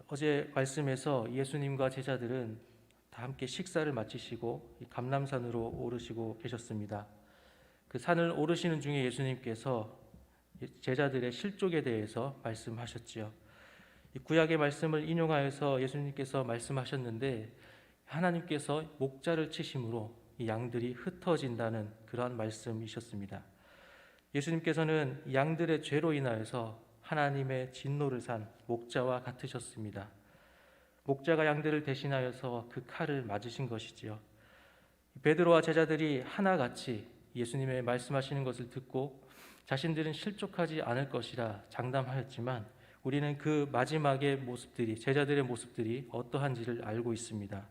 어제 말씀에서 예수님과 제자들은 다 함께 식사를 마치시고 이 감람산으로 오르시고 계셨습니다. 그 산을 오르시는 중에 예수님께서 제자들의 실족에 대해서 말씀하셨지요. 이 구약의 말씀을 인용하여서 예수님께서 말씀하셨는데, 하나님께서 목자를 치심으로 이 양들이 흩어진다는 그러한 말씀이셨습니다. 예수님께서는 양들의 죄로 인하여서 하나님의 진노를 산 목자와 같으셨습니다. 목자가 양들을 대신하여서 그 칼을 맞으신 것이지요. 베드로와 제자들이 하나같이 예수님의 말씀하시는 것을 듣고 자신들은 실족하지 않을 것이라 장담하였지만, 우리는 그 마지막의 모습들이, 제자들의 모습들이 어떠한지를 알고 있습니다.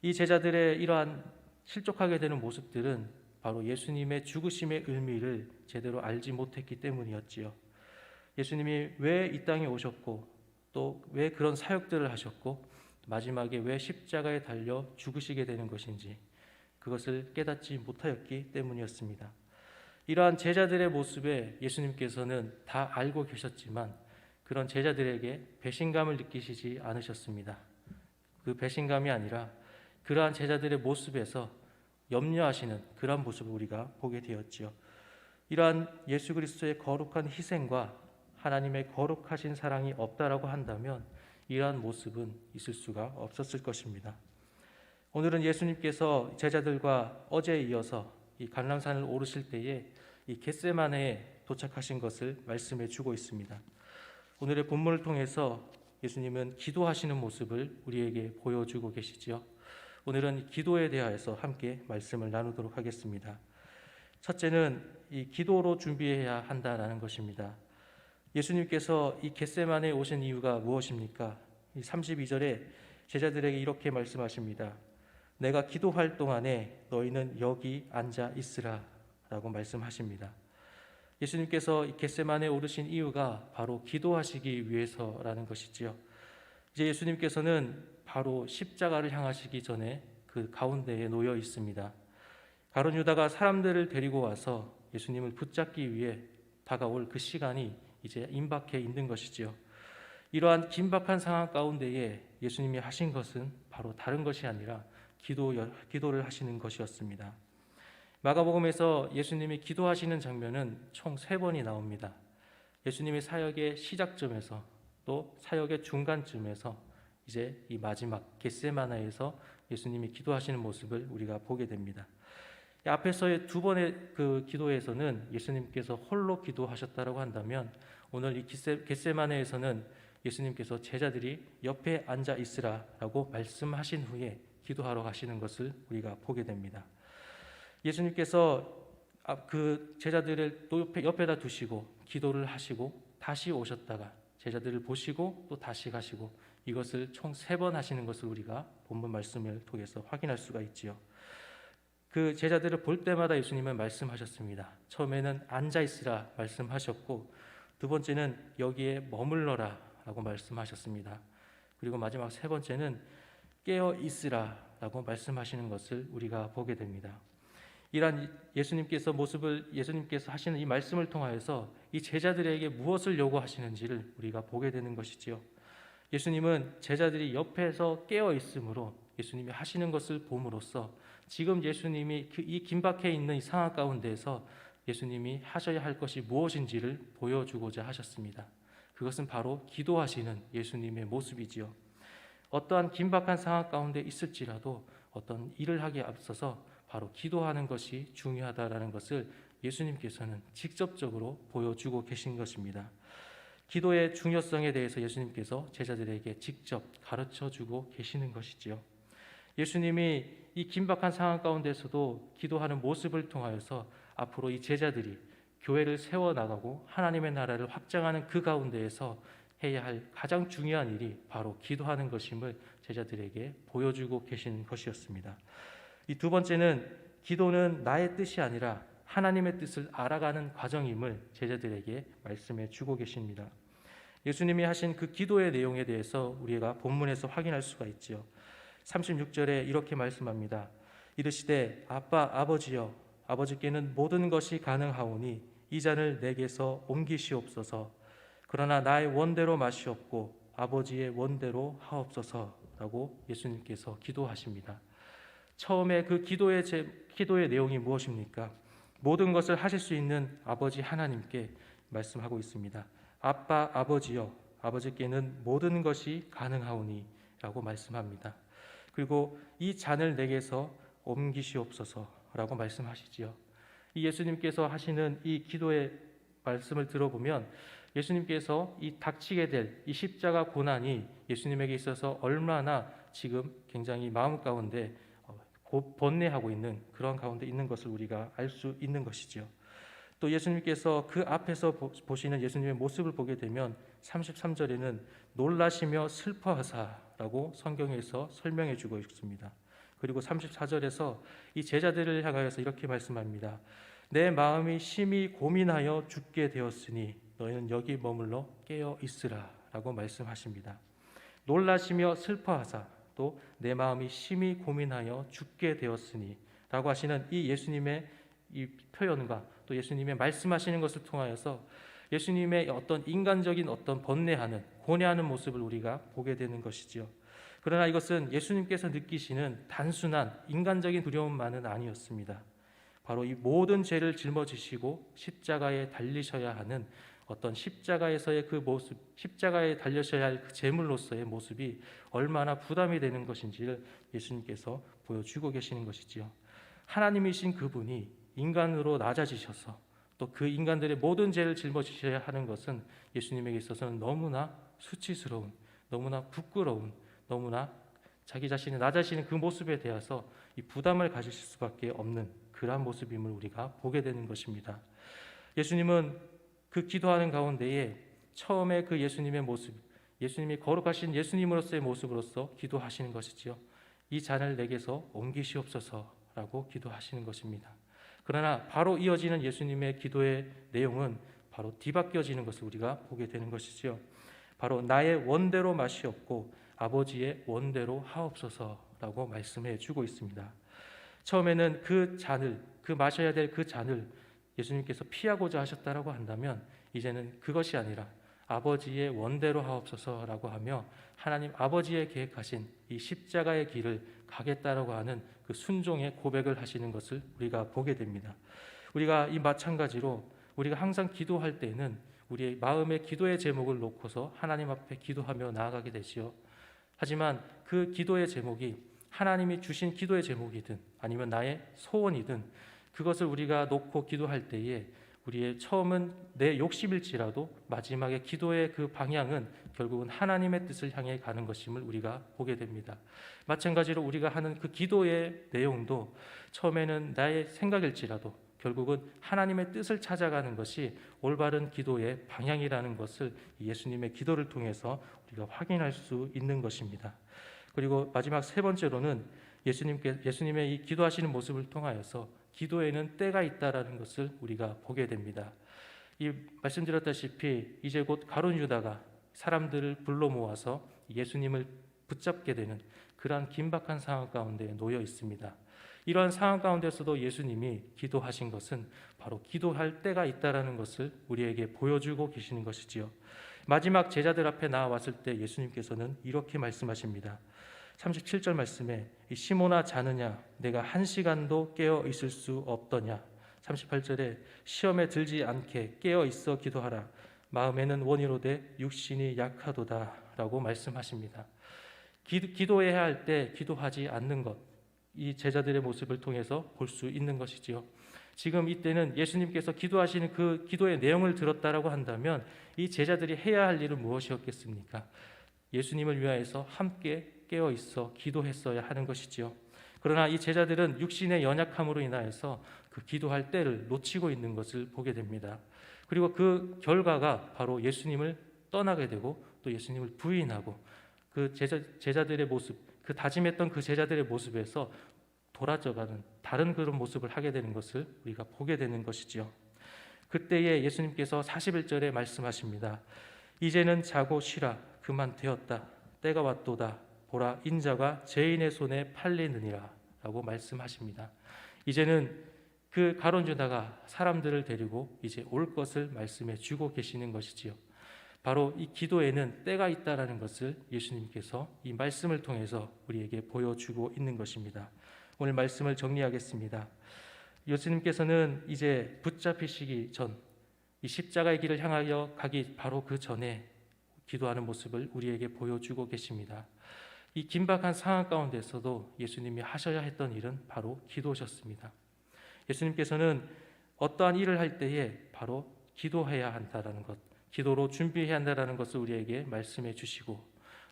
이 제자들의 이러한 실족하게 되는 모습들은 바로 예수님의 죽으심의 의미를 제대로 알지 못했기 때문이었지요. 예수님이 왜 이 땅에 오셨고, 또 왜 그런 사역들을 하셨고, 마지막에 왜 십자가에 달려 죽으시게 되는 것인지, 그것을 깨닫지 못하였기 때문이었습니다. 이러한 제자들의 모습에 예수님께서는 다 알고 계셨지만, 그런 제자들에게 배신감을 느끼시지 않으셨습니다. 그 배신감이 아니라 그러한 제자들의 모습에서 염려하시는 그러한 모습을 우리가 보게 되었지요. 이러한 예수 그리스도의 거룩한 희생과 하나님의 거룩하신 사랑이 없다라고 한다면 이러한 모습은 있을 수가 없었을 것입니다. 오늘은 예수님께서 제자들과 어제에 이어서 이 감람산을 오르실 때에 이 겟세마네에 도착하신 것을 말씀해 주고 있습니다. 오늘의 본문을 통해서 예수님은 기도하시는 모습을 우리에게 보여주고 계시지요. 오늘은 기도에 대하여서 함께 말씀을 나누도록 하겠습니다. 첫째는 이 기도로 준비해야 한다라는 것입니다. 예수님께서 이 겟세마네에 오신 이유가 무엇입니까? 32절에 제자들에게 이렇게 말씀하십니다. 내가 기도할 동안에 너희는 여기 앉아 있으라 라고 말씀하십니다. 예수님께서 이 겟세마네에 오르신 이유가 바로 기도하시기 위해서라는 것이지요. 이제 예수님께서는 바로 십자가를 향하시기 전에 그 가운데에 놓여 있습니다. 가룟 유다가 사람들을 데리고 와서 예수님을 붙잡기 위해 다가올 그 시간이 이제 임박해 있는 것이지요. 이러한 긴박한 상황 가운데에 예수님이 하신 것은 바로 다른 것이 아니라 기도를 하시는 것이었습니다. 마가복음에서 예수님이 기도하시는 장면은 총 3번이 나옵니다. 예수님의 사역의 시작점에서, 또 사역의 중간쯤에서, 이제 이 마지막 겟세마네에서 예수님이 기도하시는 모습을 우리가 보게 됩니다. 앞에서의 2번의 그 기도에서는 예수님께서 홀로 기도하셨다고 한다면, 오늘 이 겟세마네에서는 예수님께서 제자들이 옆에 앉아 있으라라고 말씀하신 후에 기도하러 가시는 것을 우리가 보게 됩니다. 예수님께서 그 제자들을 또 옆에다 두시고 기도를 하시고 다시 오셨다가 제자들을 보시고 또 다시 가시고, 이것을 총 3번 하시는 것을 우리가 본문 말씀을 통해서 확인할 수가 있지요. 그 제자들을 볼 때마다 예수님은 말씀하셨습니다. 처음에는 앉아 있으라 말씀하셨고, 2번째는 여기에 머물러라 라고 말씀하셨습니다. 그리고 마지막 3번째는 깨어 있으라 라고 말씀하시는 것을 우리가 보게 됩니다. 이러한 예수님께서 하시는 이 말씀을 통하여서 이 제자들에게 무엇을 요구하시는지를 우리가 보게 되는 것이지요. 예수님은 제자들이 옆에서 깨어 있으므로 예수님이 하시는 것을 봄으로써 지금 예수님이 이 긴박해 있는 이 상황 가운데에서 예수님이 하셔야 할 것이 무엇인지를 보여주고자 하셨습니다. 그것은 바로 기도하시는 예수님의 모습이지요. 어떠한 긴박한 상황 가운데 있을지라도 어떤 일을 하기에 앞서서 바로 기도하는 것이 중요하다라는 것을 예수님께서는 직접적으로 보여주고 계신 것입니다. 기도의 중요성에 대해서 예수님께서 제자들에게 직접 가르쳐주고 계시는 것이지요. 예수님이 이 긴박한 상황 가운데서도 기도하는 모습을 통하여서 앞으로 이 제자들이 교회를 세워나가고 하나님의 나라를 확장하는 그 가운데에서 해야 할 가장 중요한 일이 바로 기도하는 것임을 제자들에게 보여주고 계신 것이었습니다. 이 2번째는 기도는 나의 뜻이 아니라 하나님의 뜻을 알아가는 과정임을 제자들에게 말씀해 주고 계십니다. 예수님이 하신 그 기도의 내용에 대해서 우리가 본문에서 확인할 수가 있지요. 36절에 이렇게 말씀합니다. 이르시되 아버지여, 아버지께는 모든 것이 가능하오니 이 잔을 내게서 옮기시옵소서. 그러나 나의 원대로 마시옵고 아버지의 원대로 하옵소서라고 예수님께서 기도하십니다. 처음에 그 기도의 내용이 무엇입니까? 모든 것을 하실 수 있는 아버지 하나님께 말씀하고 있습니다. 아빠 아버지여, 아버지께는 모든 것이 가능하오니 라고 말씀합니다. 그리고 이 잔을 내게서 옮기시옵소서라고 말씀하시지요. 이 예수님께서 하시는 이 기도의 말씀을 들어보면 예수님께서 이 닥치게 될 이 십자가 고난이 예수님에게 있어서 얼마나 지금 굉장히 마음 가운데 번뇌하고 있는 그런 가운데 있는 것을 우리가 알 수 있는 것이지요. 또 예수님께서 그 앞에서 보시는 예수님의 모습을 보게 되면 33절에는 놀라시며 슬퍼하사라고 성경에서 설명해 주고 있습니다. 그리고 34절에서 이 제자들을 향하여서 이렇게 말씀합니다. 내 마음이 심히 고민하여 죽게 되었으니 너희는 여기 머물러 깨어 있으라 라고 말씀하십니다. 놀라시며 슬퍼하사, 또 내 마음이 심히 고민하여 죽게 되었으니 라고 하시는 이 예수님의 이 표현과 또 예수님의 말씀하시는 것을 통하여서 예수님의 어떤 인간적인 어떤 번뇌하는 고뇌하는 모습을 우리가 보게 되는 것이지요. 그러나 이것은 예수님께서 느끼시는 단순한 인간적인 두려움만은 아니었습니다. 바로 이 모든 죄를 짊어지시고 십자가에 달리셔야 하는 어떤 십자가에서의 그 모습, 십자가에 달려셔야 할 그 제물로서의 모습이 얼마나 부담이 되는 것인지를 예수님께서 보여주고 계시는 것이지요. 하나님이신 그분이 인간으로 낮아지셔서 또 그 인간들의 모든 죄를 짊어지셔야 하는 것은 예수님에게 있어서는 너무나 수치스러운, 너무나 부끄러운, 너무나 자기 자신이 낮아지는 그 모습에 대해서 이 부담을 가지실 수밖에 없는 그러한 모습임을 우리가 보게 되는 것입니다. 예수님은 그 기도하는 가운데에 처음에 그 예수님의 모습, 예수님이 거룩하신 예수님으로서의 모습으로서 기도하시는 것이지요. 이 잔을 내게서 옮기시옵소서라고 기도하시는 것입니다. 그러나 바로 이어지는 예수님의 기도의 내용은 바로 뒤바뀌어지는 것을 우리가 보게 되는 것이지요. 바로 나의 원대로 마시옵고 아버지의 원대로 하옵소서라고 말씀해 주고 있습니다. 처음에는 그 잔을, 그 마셔야 될 그 잔을 예수님께서 피하고자 하셨다라고 한다면 이제는 그것이 아니라 아버지의 원대로 하옵소서라고 하며 하나님 아버지의 계획하신 이 십자가의 길을 가겠다라고 하는 그 순종의 고백을 하시는 것을 우리가 보게 됩니다. 우리가 이 마찬가지로 우리가 항상 기도할 때에는 우리의 마음의 기도의 제목을 놓고서 하나님 앞에 기도하며 나아가게 되지요. 하지만 그 기도의 제목이 하나님이 주신 기도의 제목이든 아니면 나의 소원이든 그것을 우리가 놓고 기도할 때에 우리의 처음은 내 욕심일지라도 마지막에 기도의 그 방향은 결국은 하나님의 뜻을 향해 가는 것임을 우리가 보게 됩니다. 마찬가지로 우리가 하는 그 기도의 내용도 처음에는 나의 생각일지라도 결국은 하나님의 뜻을 찾아가는 것이 올바른 기도의 방향이라는 것을 예수님의 기도를 통해서 우리가 확인할 수 있는 것입니다. 그리고 마지막 세 번째로는 예수님의 이 기도하시는 모습을 통하여서 기도에는 때가 있다라는 것을 우리가 보게 됩니다. 이 말씀드렸다시피 이제 곧 가룟 유다가 사람들을 불러 모아서 예수님을 붙잡게 되는 그러한 긴박한 상황 가운데 놓여 있습니다. 이러한 상황 가운데서도 예수님이 기도하신 것은 바로 기도할 때가 있다라는 것을 우리에게 보여주고 계시는 것이지요. 마지막 제자들 앞에 나와왔을 때 예수님께서는 이렇게 말씀하십니다. 37절 말씀에 시몬아 자느냐 내가 한 시간도 깨어 있을 수 없더냐. 38절에 시험에 들지 않게 깨어 있어 기도하라. 마음에는 원이로되 육신이 약하도다 라고 말씀하십니다. 기도해야 할 때 기도하지 않는 것, 이 제자들의 모습을 통해서 볼 수 있는 것이지요. 지금 이때는 예수님께서 기도하시는 그 기도의 내용을 들었다라고 한다면 이 제자들이 해야 할 일은 무엇이었겠습니까? 예수님을 위하여서 함께 깨어 있어 기도했어야 하는 것이지요. 그러나 이 제자들은 육신의 연약함으로 인하여서 그 기도할 때를 놓치고 있는 것을 보게 됩니다. 그리고 그 결과가 바로 예수님을 떠나게 되고 또 예수님을 부인하고 그 제자들의 모습, 그 다짐했던 그 제자들의 모습에서 돌아져가는 다른 그런 모습을 하게 되는 것을 우리가 보게 되는 것이지요. 그때에 예수님께서 41절에 말씀하십니다. 이제는 자고 쉬라. 그만 되었다. 때가 왔도다. 보라 인자가 죄인의 손에 팔리느니라 라고 말씀하십니다. 이제는 그 가룟 유다가 사람들을 데리고 이제 올 것을 말씀해 주고 계시는 것이지요. 바로 이 기도에는 때가 있다라는 것을 예수님께서 이 말씀을 통해서 우리에게 보여주고 있는 것입니다. 오늘 말씀을 정리하겠습니다. 예수님께서는 이제 붙잡히시기 전, 이 십자가의 길을 향하여 가기 바로 그 전에 기도하는 모습을 우리에게 보여주고 계십니다. 이 긴박한 상황 가운데서도 예수님이 하셔야 했던 일은 바로 기도셨습니다. 예수님께서는 어떠한 일을 할 때에 바로 기도해야 한다라는 것, 기도로 준비해야 한다라는 것을 우리에게 말씀해 주시고,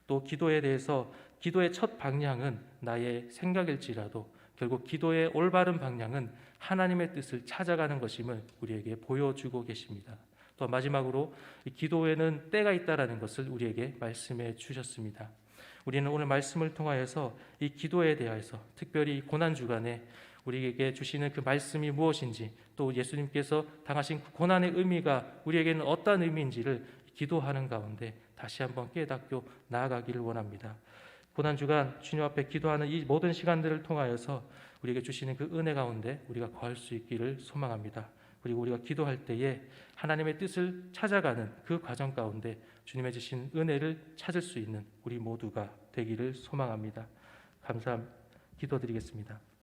또 기도에 대해서 기도의 첫 방향은 나의 생각일지라도 결국 기도의 올바른 방향은 하나님의 뜻을 찾아가는 것임을 우리에게 보여주고 계십니다. 또 마지막으로 이 기도에는 때가 있다라는 것을 우리에게 말씀해 주셨습니다. 우리는 오늘 말씀을 통하여서 이 기도에 대해서 특별히 고난 주간에 우리에게 주시는 그 말씀이 무엇인지, 또 예수님께서 당하신 그 고난의 의미가 우리에게는 어떤 의미인지를 기도하는 가운데 다시 한번 깨닫고 나아가기를 원합니다. 고난 주간 주님 앞에 기도하는 이 모든 시간들을 통하여서 우리에게 주시는 그 은혜 가운데 우리가 거할 수 있기를 소망합니다. 그리고 우리가 기도할 때에 하나님의 뜻을 찾아가는 그 과정 가운데 주님의 주신 은혜를 찾을 수 있는 우리 모두가 되기를 소망합니다. 기도드리겠습니다.